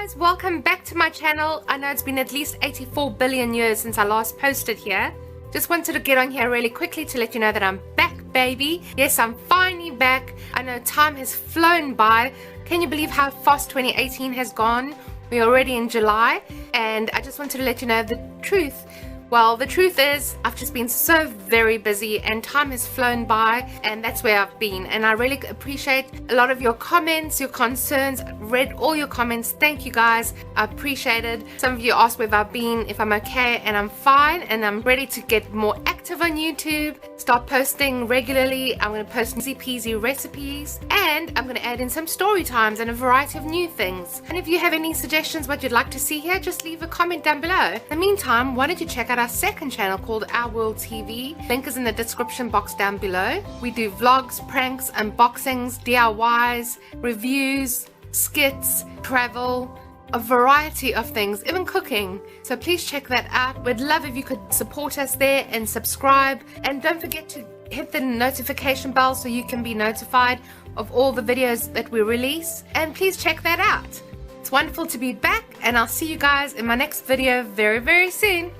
guys, welcome back to my channel. I know it's been at least 84 billion years since I last posted here. Just wanted to get on here really quickly to let you know that I'm back, baby. Yes, I'm finally back. I know time has flown by. Can you believe how fast 2018 has gone? We're already in July, and I just wanted to let you know the truth. Well, the truth is, I've just been so very busy and time has flown by, and that's where I've been. And I really appreciate a lot of your comments, your concerns. I've read all your comments. Thank you guys. I appreciate it. Some of you asked where I've been, if I'm okay, and I'm fine, and I'm ready to get more active on YouTube, start posting regularly. I'm going to post easy peasy recipes, and I'm going to add in some story times and a variety of new things. And if you have any suggestions what you'd like to see here, just leave a comment down below. In the meantime, why don't you check out our second channel called Our World TV. Link is in the description box down below. We do vlogs, pranks, unboxings, DIYs, reviews, skits, travel, a variety of things, even cooking. So please check that out. We'd love if you could support us there and subscribe, and don't forget to hit the notification bell so you can be notified of all the videos that we release, and please check that out. It's wonderful to be back, and I'll see you guys in my next video very, very soon.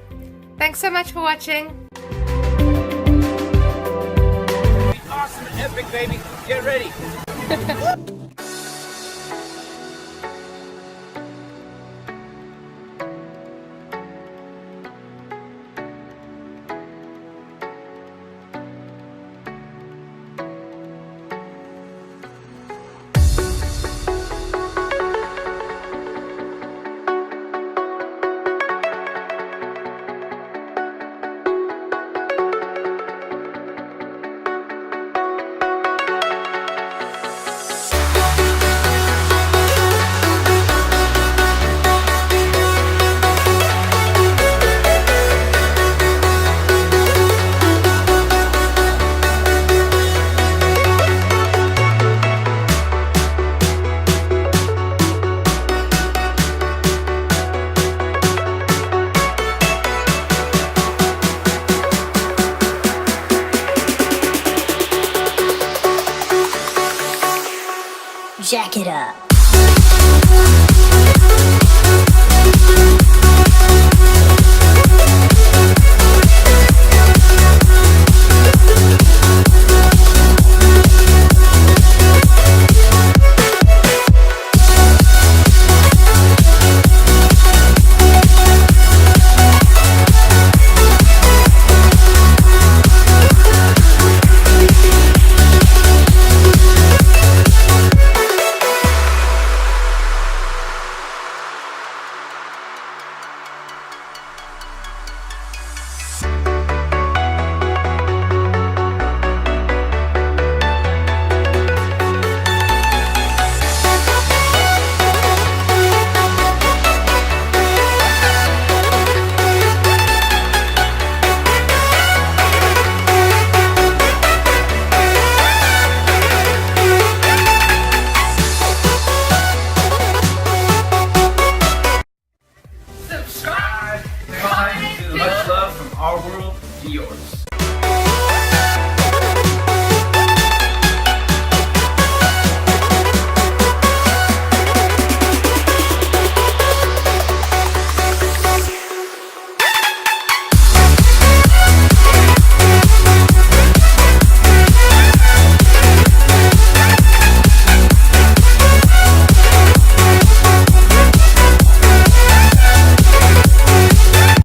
Thanks so much for watching. Awesome and epic, baby. Get ready.